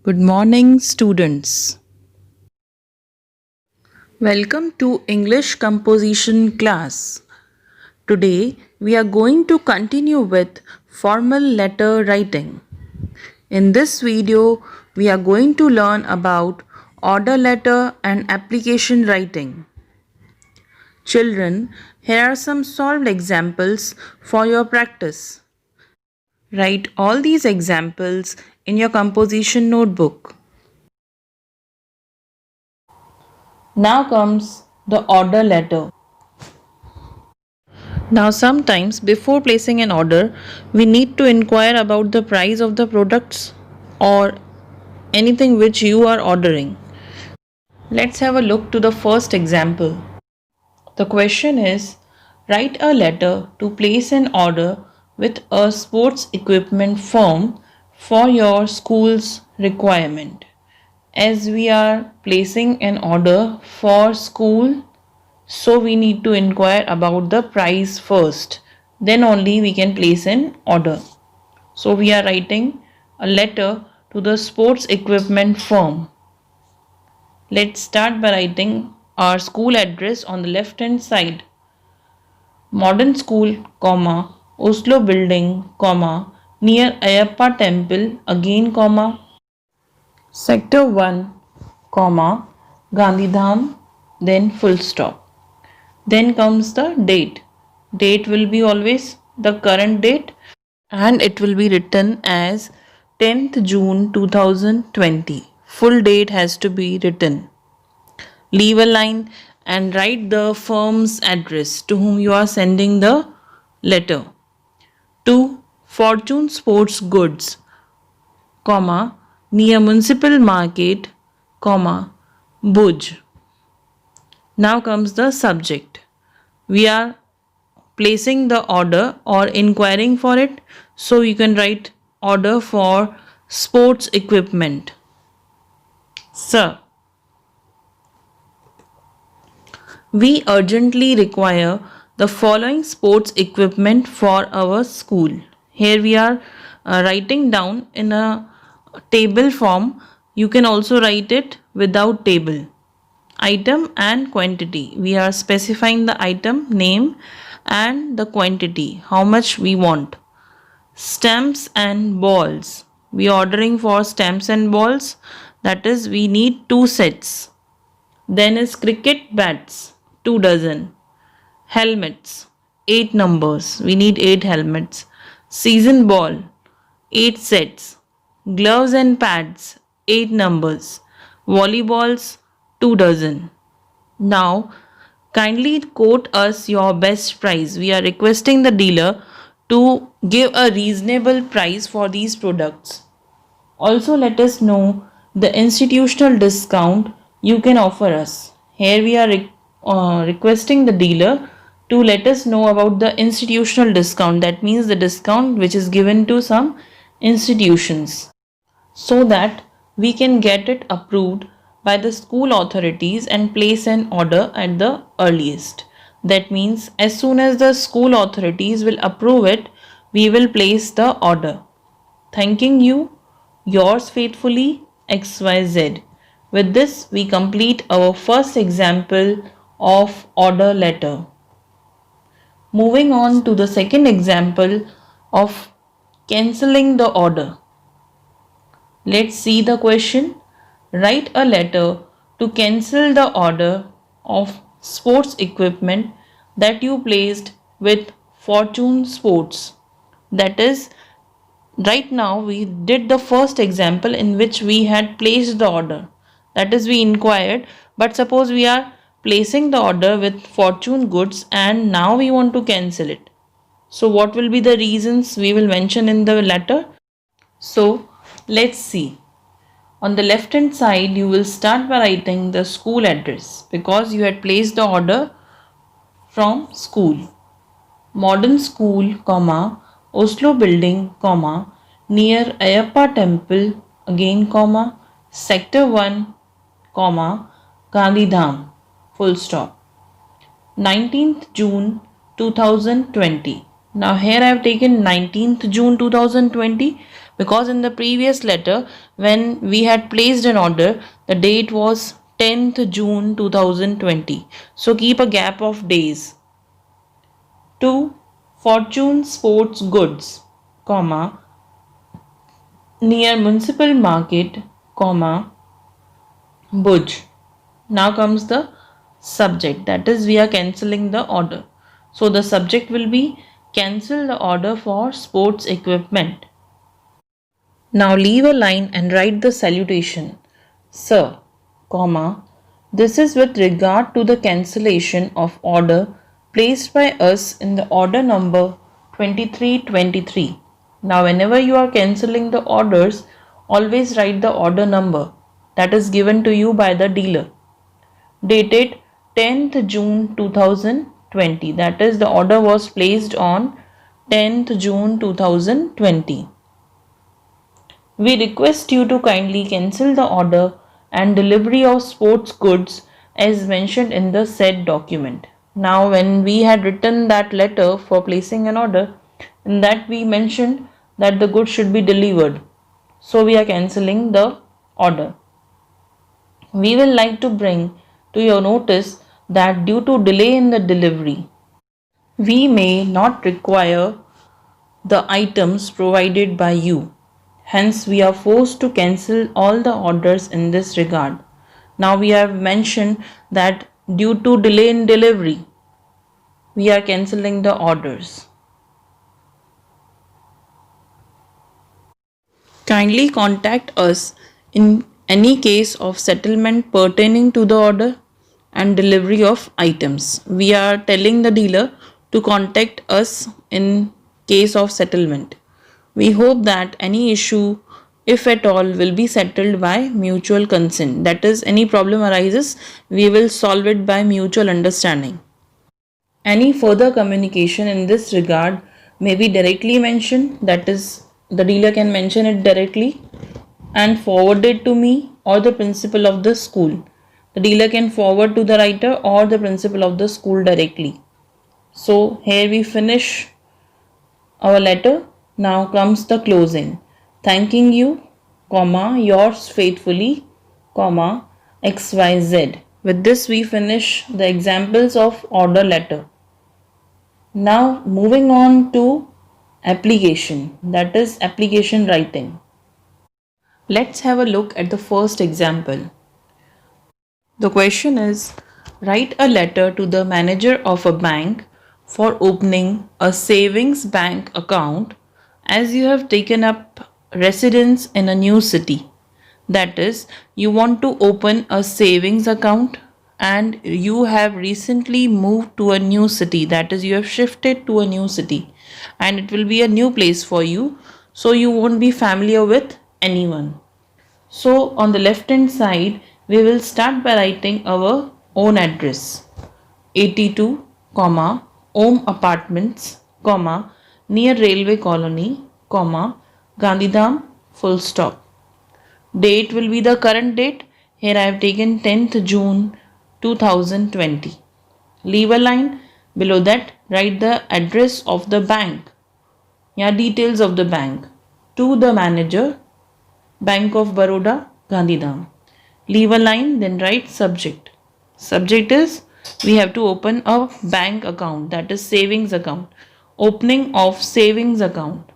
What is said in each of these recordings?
Good morning, students. Welcome to English composition class. Today, we are going to continue with formal letter writing. In this video, we are going to learn about order letter and application writing. Children, here are some solved examples for your practice. Write all these examples in your composition notebook. Now comes the order letter. Now, sometimes before placing an order, we need to inquire about the price of the products or anything which you are ordering. Let's have a look to the first example. The question is, write a letter to place an order with a sports equipment firm for your school's requirement. As we are placing an order for school, so we need to inquire about the price first. Then only we can place an order. So we are writing a letter to the sports equipment firm. Let's start by writing our school address on the left hand side. Modern school, comma, Oslo building, comma, near Ayappa temple, again, comma, sector 1, comma, Gandhidham, then full stop. Then comes the date. Date will be always the current date and it will be written as 10th June 2020. Full date has to be written. Leave a line and write the firm's address to whom you are sending the letter. To Fortune Sports Goods, comma, near Municipal Market, comma, Bhuj. Now comes the subject. We are placing the order or inquiring for it, so you can write order for sports equipment. Sir, we urgently require the following sports equipment for our school. Here we are writing down in a table form. You can also write it without table. Item and quantity. We are specifying the item name and the quantity, how much we want. Stamps and balls. We are ordering for stamps and balls, that is, we need 2 sets. Then is cricket bats, 2 dozen. Helmets, 8 numbers. We need 8 helmets. Season ball, 8 sets. Gloves and pads, 8 numbers. Volleyballs, 2 dozen. Now, kindly quote us your best price. We are requesting the dealer to give a reasonable price for these products. Also, let us know the institutional discount you can offer us. Here we are requesting the dealer to let us know about the institutional discount. That means the discount which is given to some institutions, so that we can get it approved by the school authorities and place an order at the earliest. That means as soon as the school authorities will approve it, we will place the order. Thanking you, yours faithfully, XYZ. With this, we complete our first example of order letter. Moving on to the second example of cancelling the order. Let's see the question. Write a letter to cancel the order of sports equipment that you placed with Fortune Sports. That is, right now we did the first example in which we had placed the order. That is, we inquired, but suppose we are placing the order with Fortune Goods and now we want to cancel it. So, what will be the reasons we will mention in the letter? So, let's see. On the left hand side, you will start by writing the school address because you had placed the order from school. Modern school, comma, Oslo building, comma, near Ayappa temple, again, comma, sector 1, comma, Gandhidham, full stop. 19th June 2020. Now here I have taken 19th June 2020 because in the previous letter, when we had placed an order, the date was 10th June 2020. So keep a gap of days. 2. Fortune Sports Goods, comma, near Municipal Market, comma, Bhuj. Now comes the subject, that is, we are cancelling the order. So the subject will be cancel the order for sports equipment. Now leave a line and write the salutation. Sir, comma, this is with regard to the cancellation of order placed by us in the order number 2323. Now whenever you are cancelling the orders, always write the order number that is given to you by the dealer. Dated 10th June 2020. That is, the order was placed on 10th June 2020. We request you to kindly cancel the order and delivery of sports goods as mentioned in the said document. Now, when we had written that letter for placing an order, in that we mentioned that the goods should be delivered. So, we are cancelling the order. We will like to bring to your notice that due to delay in the delivery, we may not require the items provided by you. Hence, we are forced to cancel all the orders in this regard. Now, we have mentioned that due to delay in delivery, we are cancelling the orders. Kindly contact us in any case of settlement pertaining to the order and delivery of items. We are telling the dealer to contact us in case of settlement. We hope that any issue, if at all, will be settled by mutual consent. That is, any problem arises, we will solve it by mutual understanding. Any further communication in this regard may be directly mentioned, that is, the dealer can mention it directly and forward it to me or the principal of the school. The dealer can forward to the writer or the principal of the school directly. So here we finish our letter. Now comes the closing. Thanking you, comma, yours faithfully, comma, XYZ. With this we finish the examples of order letter. Now moving on to application, that is application writing. Let's have a look at the first example. The question is, write a letter to the manager of a bank for opening a savings bank account as you have taken up residence in a new city. That is, you want to open a savings account and you have recently moved to a new city. That is, you have shifted to a new city and it will be a new place for you. So you won't be familiar with anyone. So on the left hand side, we will start by writing our own address. 82, Om Apartments, near Railway Colony, Gandhidham, full stop. Date will be the current date. Here I have taken 10th June 2020. Leave a line. Below that, write the address of the bank. Details of the bank. To the manager, Bank of Baroda, Gandhidham. Leave a line, then write subject. Subject is, we have to open a bank account, that is savings account. Opening of savings account.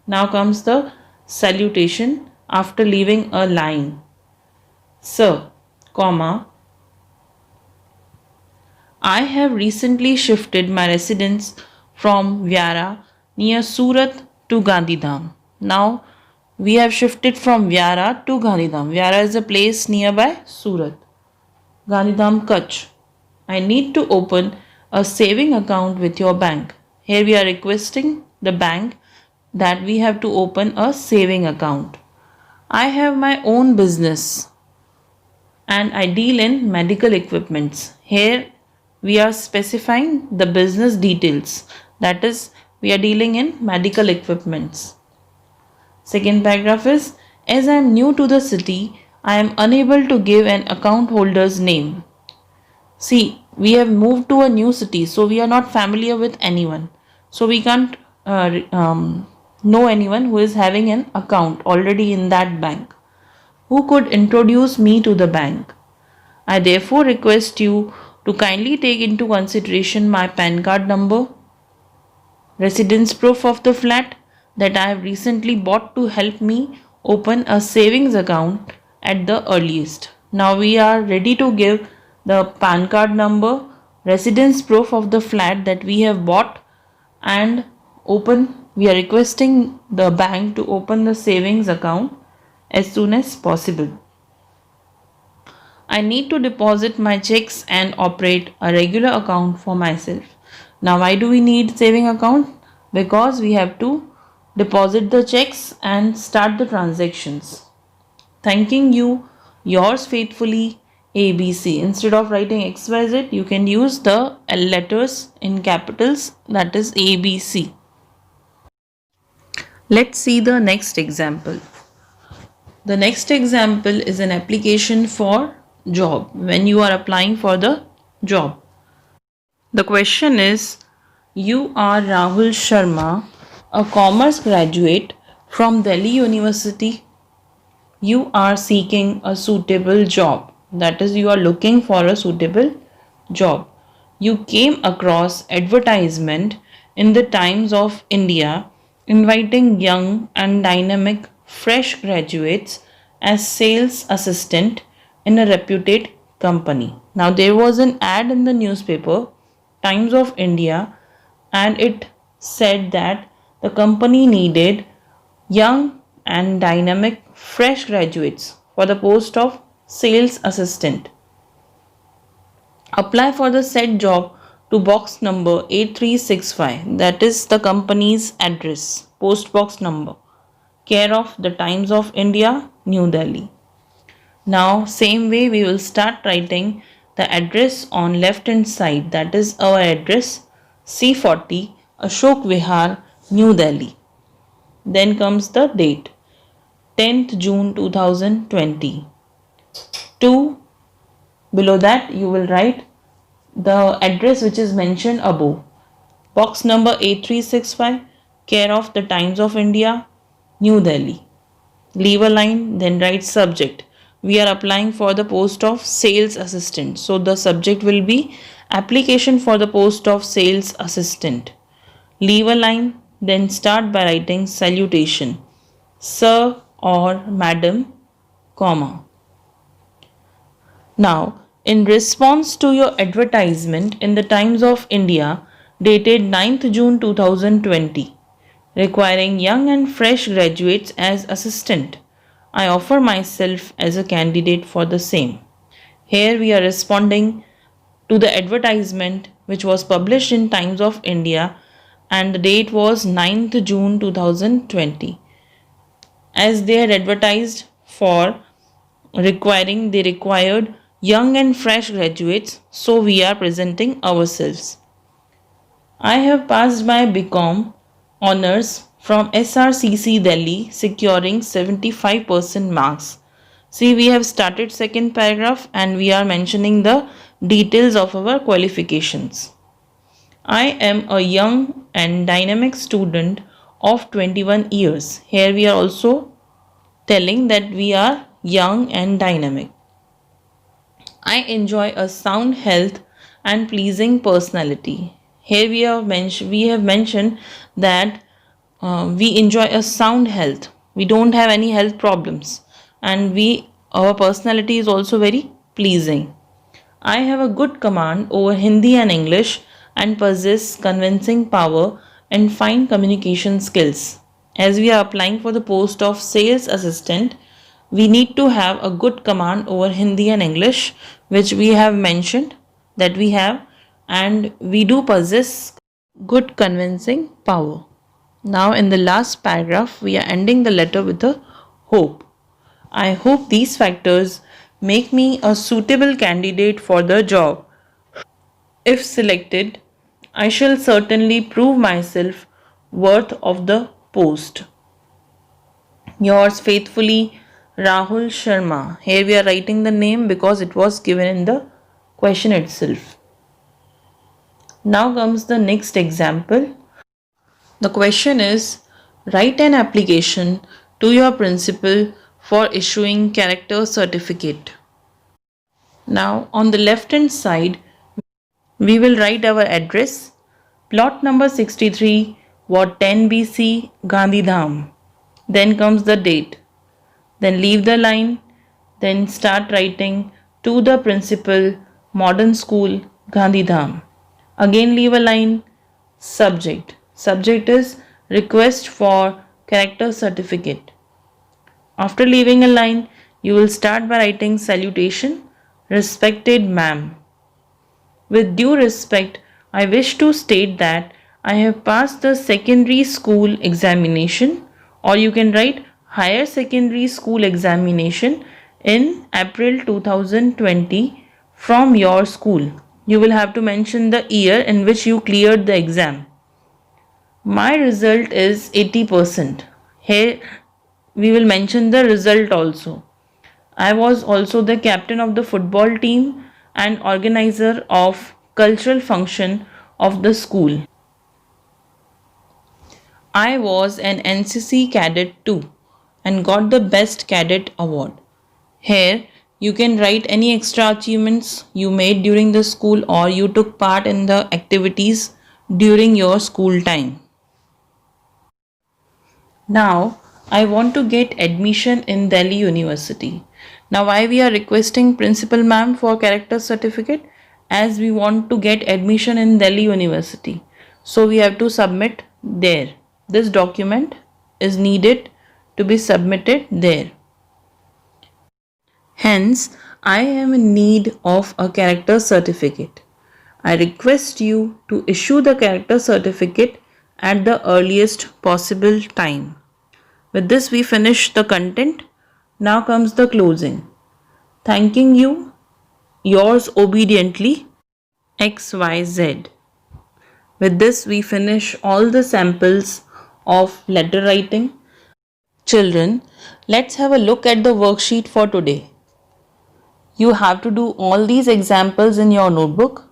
Now comes the salutation after leaving a line. Sir, I have recently shifted my residence from Vyara near Surat to Gandhidham. Now we have shifted from Vyara to Gandhidham. Vyara is a place nearby Surat. Gandhidham, Kutch. I need to open a saving account with your bank. Here we are requesting the bank that we have to open a saving account. I have my own business and I deal in medical equipments. Here we are specifying the business details. That is, we are dealing in medical equipments. Second paragraph is, as I am new to the city, I am unable to give an account holder's name. See, we have moved to a new city, so we are not familiar with anyone. So we can't know anyone who is having an account already in that bank, who could introduce me to the bank. I therefore request you to kindly take into consideration my PAN card number, residence proof of the flat that I have recently bought to help me open a savings account at the earliest. Now we are ready to give the PAN card number, residence proof of the flat that we have bought, and we are requesting the bank to open the savings account as soon as possible. I need to deposit my checks and operate a regular account for myself. Now, why do we need saving account? Because we have to deposit the checks and start the transactions. Thanking you, yours faithfully, ABC. Instead of writing XYZ, you can use the L letters in capitals, that is ABC. Let's see the next example. The next example is an application for job when you are applying for the job. The question is, you are Rahul Sharma, a commerce graduate from Delhi University. You are seeking a suitable job. That is, you are looking for a suitable job. You came across advertisement in the Times of India inviting young and dynamic fresh graduates as sales assistant in a reputed company. Now there was an ad in the newspaper Times of India, and it said that the company needed young and dynamic fresh graduates for the post of sales assistant. Apply for the said job to box number 8365, that is the company's address, post box number, care of the Times of India, New Delhi. Now same way we will start writing the address on left hand side, that is our address, C40 Ashok Vihar, New Delhi. Then comes the date, 10th June 2020. 2, below that you will write the address which is mentioned above. Box number 8365, care of the Times of India, New Delhi. Leave a line, then write subject. We are applying for the post of sales assistant. So the subject will be application for the post of sales assistant. Leave a line, then start by writing salutation. Sir or madam, comma. Now, in response to your advertisement in the Times of India dated 9th June 2020, requiring young and fresh graduates as assistant, I offer myself as a candidate for the same. Here we are responding to the advertisement which was published in Times of India and the date was 9th June 2020. As they had advertised for they required young and fresh graduates, so we are presenting ourselves. I have passed my BCom honors from SRCC Delhi, securing 75% marks. See, we have started second paragraph and we are mentioning the details of our qualifications. I am a young and dynamic student of 21 years. Here we are also telling that we are young and dynamic. I enjoy a sound health and pleasing personality. Here we have mentioned that we enjoy a sound health. We don't have any health problems, and our personality is also very pleasing. I have a good command over Hindi and English and possess convincing power and fine communication skills. As we are applying for the post of sales assistant, we need to have a good command over Hindi and English, which we have mentioned that we have, and we do possess good convincing power. Now, in the last paragraph, we are ending the letter with a hope. I hope these factors make me a suitable candidate for the job. If selected, I shall certainly prove myself worth of the post. Yours faithfully, Rahul Sharma. Here we are writing the name because it was given in the question itself. Now comes the next example. The question is, Write an application to your principal for issuing character certificate. Now on the left hand side, we will write our address, plot number 63, Ward 10 BC, Gandhidham. Then comes the date. Then leave the line. Then start writing to the principal, Modern School, Gandhidham. Again leave a line. Subject. Subject is request for character certificate. After leaving a line, you will start by writing salutation, respected ma'am. With due respect, I wish to state that I have passed the secondary school examination, or you can write higher secondary school examination in April 2020 from your school. You will have to mention the year in which you cleared the exam. My result is 80%. Here we will mention the result also. I was also the captain of the football team and organizer of cultural function of the school. I was an NCC cadet too and got the best cadet award. Here you can write any extra achievements you made during the school or you took part in the activities during your school time. Now I want to get admission in Delhi University. Now why we are requesting principal ma'am for character certificate? As we want to get admission in Delhi University. So we have to submit there. This document is needed to be submitted there. Hence, I am in need of a character certificate. I request you to issue the character certificate at the earliest possible time. With this, we finish the content. Now comes the closing. Thanking you, yours obediently, XYZ. With this, we finish all the samples of letter writing. Children, let's have a look at the worksheet for today. You have to do all these examples in your notebook.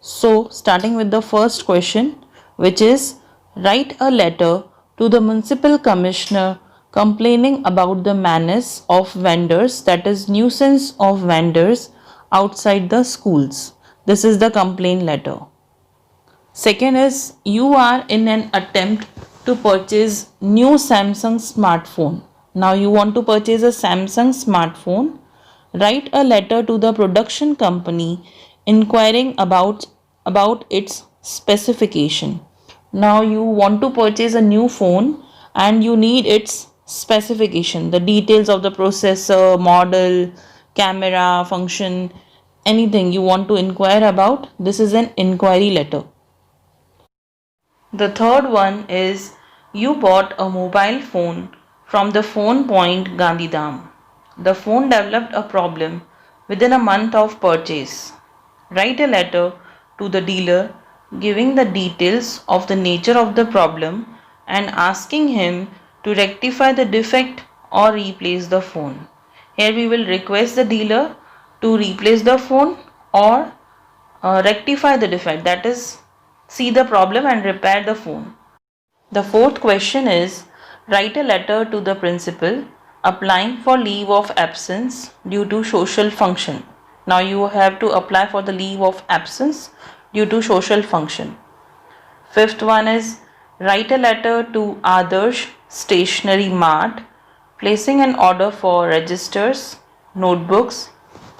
So, starting with the first question, which is write a letter to the municipal commissioner complaining about the menace of vendors, that is nuisance of vendors outside the schools. This is the complaint letter. Second is you are in an attempt to purchase new Samsung smartphone. Now you want to purchase a Samsung smartphone. Write a letter to the production company inquiring about its specification. Now you want to purchase a new phone and you need its specification, the details of the processor, model, camera, function, anything you want to inquire about. This is an inquiry letter. The third one is you bought a mobile phone from the phone point Gandhidham. The phone developed a problem within a month of purchase. Write a letter to the dealer giving the details of the nature of the problem and asking him to rectify the defect or replace the phone. Here we will request the dealer to replace the phone or rectify the defect, that is, see the problem and repair the phone. The fourth question is write a letter to the principal applying for leave of absence due to social function. Now you have to apply for the leave of absence due to social function. Fifth one is write a letter to Adarsh Stationery Mart placing an order for registers, notebooks,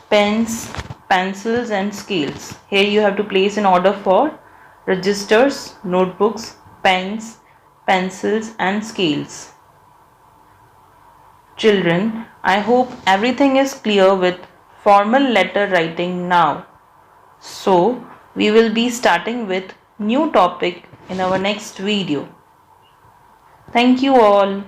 pens, pencils and scales. Here you have to place an order for registers, notebooks, pens, pencils and scales. Children, I hope everything is clear with formal letter writing now. So, we will be starting with new topic in our next video. Thank you all.